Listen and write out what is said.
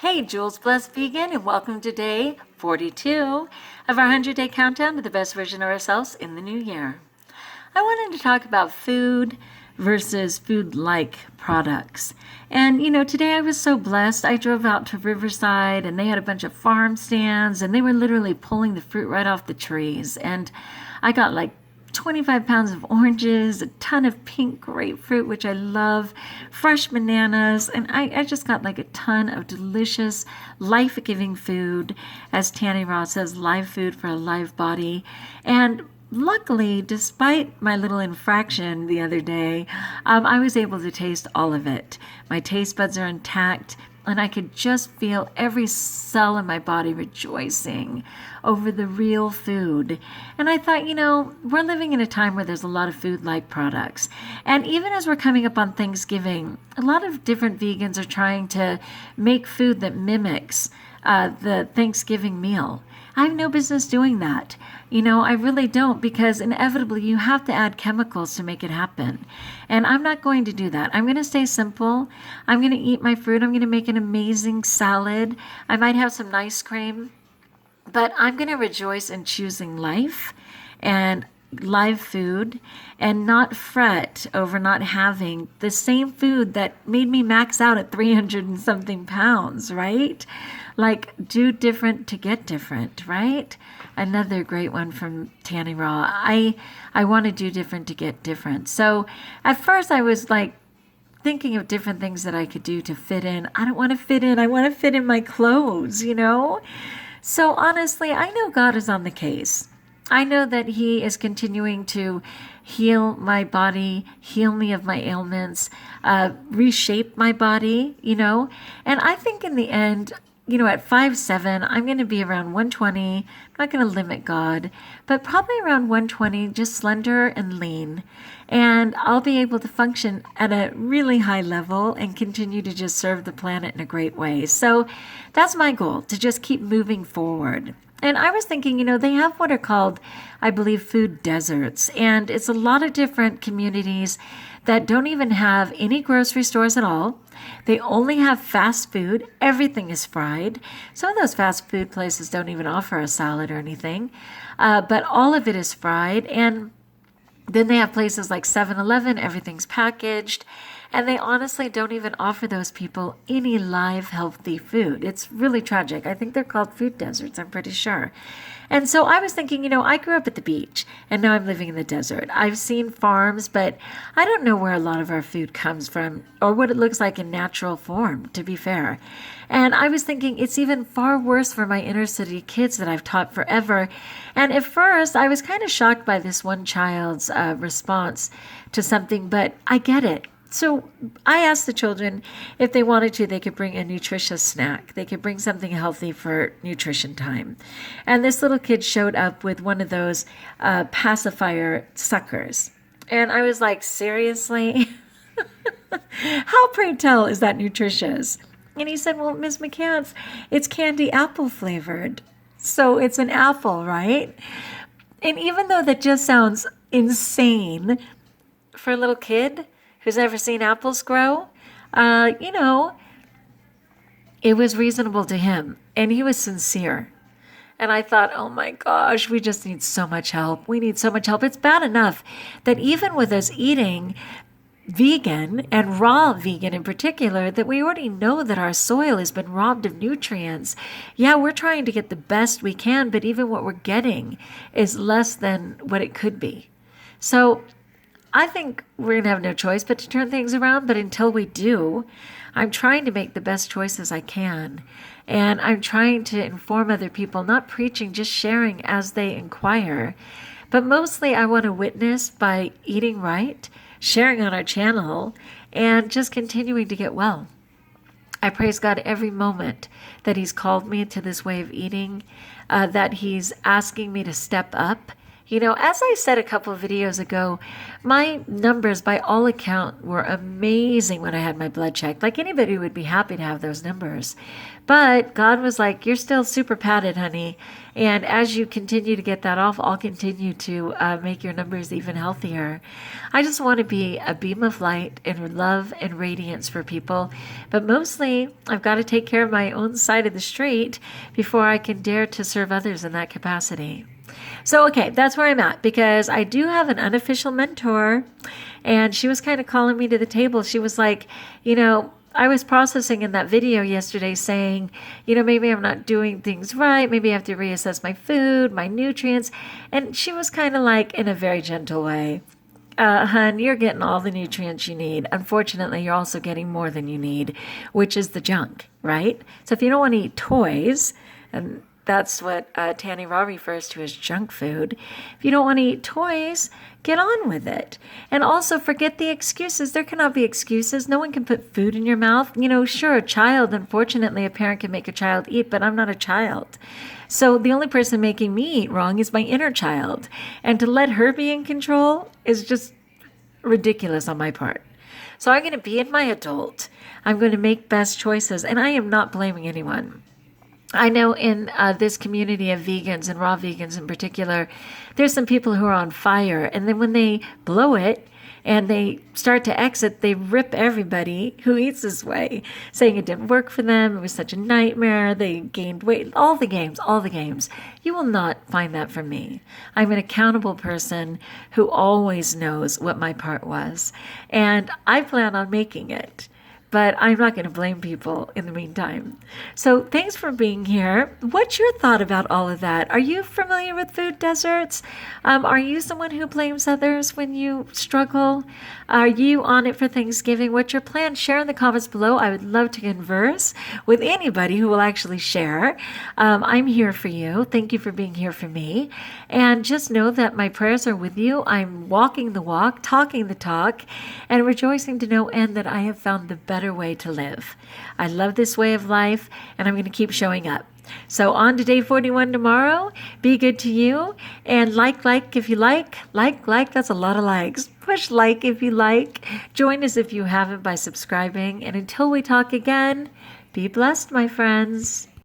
Hey, Jules Blessed Vegan, and welcome to day 42 of our 100-day countdown to the best version of ourselves in the new year. I wanted to talk about food versus food-like products. And, today I was so blessed. I drove out to Riverside, and they had a bunch of farm stands, and they were literally pulling the fruit right off the trees. And I got like 25 pounds of oranges, a ton of pink grapefruit, which I love, fresh bananas, and I just got like a ton of delicious, life-giving food. As Tanny Raw says, live food for a live body. And luckily, despite my little infraction the other day, I was able to taste all of it. My taste buds are intact, and I could just feel every cell in my body rejoicing over the real food. And I thought, we're living in a time where there's a lot of food-like products. And even as we're coming up on Thanksgiving, a lot of different vegans are trying to make food that mimics the Thanksgiving meal. I have no business doing that. I really don't, because inevitably you have to add chemicals to make it happen. And I'm not going to do that. I'm going to stay simple. I'm going to eat my fruit. I'm going to make an amazing salad. I might have some ice cream, but I'm going to rejoice in choosing life and live food and not fret over not having the same food that made me max out at 300 and something pounds, right? Like, do different to get different, right? Another great one from Tanny Raw. I want to do different to get different. So at first I was like thinking of different things that I could do to fit in. I don't want to fit in. I want to fit in my clothes, So honestly, I know God is on the case. I know that He is continuing to heal my body, heal me of my ailments, reshape my body, and I think in the end, at 5'7", I'm going to be around 120. I'm not going to limit God, but probably around 120, just slender and lean. And I'll be able to function at a really high level and continue to just serve the planet in a great way. So that's my goal, to just keep moving forward. And I was thinking, they have what are called, I believe, food deserts. And it's a lot of different communities that don't even have any grocery stores at all. They only have fast food. Everything is fried. Some of those fast food places don't even offer a salad or anything. But all of it is fried. And then they have places like 7-Eleven. Everything's packaged. And they honestly don't even offer those people any live, healthy food. It's really tragic. I think they're called food deserts, I'm pretty sure. And so I was thinking, I grew up at the beach, and now I'm living in the desert. I've seen farms, but I don't know where a lot of our food comes from or what it looks like in natural form, to be fair. And I was thinking it's even far worse for my inner city kids that I've taught forever. And at first, I was kind of shocked by this one child's response to something, but I get it. So I asked the children if they wanted to, they could bring a nutritious snack. They could bring something healthy for nutrition time. And this little kid showed up with one of those pacifier suckers. And I was like, seriously? How, pray tell, is that nutritious? And he said, well, Ms. McCants, it's candy apple flavored. So it's an apple, right? And even though that just sounds insane for a little kid who's never seen apples grow, it was reasonable to him, and he was sincere. And I thought, oh my gosh, we just need so much help. We need so much help. It's bad enough that even with us eating vegan and raw vegan in particular, that we already know that our soil has been robbed of nutrients. Yeah, we're trying to get the best we can, but even what we're getting is less than what it could be. So I think we're going to have no choice but to turn things around. But until we do, I'm trying to make the best choices I can. And I'm trying to inform other people, not preaching, just sharing as they inquire. But mostly I want to witness by eating right, sharing on our channel, and just continuing to get well. I praise God every moment that He's called me to this way of eating, that He's asking me to step up You know, as I said a couple of videos ago, my numbers by all account were amazing when I had my blood checked. Like anybody would be happy to have those numbers. But God was like, you're still super padded, honey. And as you continue to get that off, I'll continue to make your numbers even healthier. I just want to be a beam of light and love and radiance for people. But mostly, I've got to take care of my own side of the street before I can dare to serve others in that capacity. So, okay, that's where I'm at because I do have an unofficial mentor, and she was kind of calling me to the table. She was like, you know, I was processing in that video yesterday saying, you know, maybe I'm not doing things right. Maybe I have to reassess my food, my nutrients. And she was kind of like, in a very gentle way, hun, you're getting all the nutrients you need. Unfortunately, you're also getting more than you need, which is the junk, right? So if you don't want to eat toys, and that's what Tanny Raw refers to as junk food. If you don't want to eat toys, get on with it. And also forget the excuses. There cannot be excuses. No one can put food in your mouth. You know, sure, a child, unfortunately, a parent can make a child eat, but I'm not a child. So the only person making me eat wrong is my inner child. And to let her be in control is just ridiculous on my part. So I'm going to be in my adult. I'm going to make best choices. And I am not blaming anyone. I know in this community of vegans and raw vegans in particular, there's some people who are on fire. And then when they blow it and they start to exit, they rip everybody who eats this way, saying it didn't work for them. It was such a nightmare. They gained weight. All the games. You will not find that from me. I'm an accountable person who always knows what my part was. And I plan on making it. But I'm not going to blame people in the meantime. So thanks for being here. What's your thought about all of that? Are you familiar with food deserts? Are you someone who blames others when you struggle? Are you on it for Thanksgiving? What's your plan? Share in the comments below. I would love to converse with anybody who will actually share. I'm here for you. Thank you for being here for me. And just know that my prayers are with you. I'm walking the walk, talking the talk, and rejoicing to no end that I have found the better way to live. I love this way of life, and I'm going to keep showing up. So on to day 41 tomorrow. Be good to you, and like if you like, that's a lot of likes. Push like if you like. Join us if you haven't by subscribing, and until we talk again, be blessed, my friends.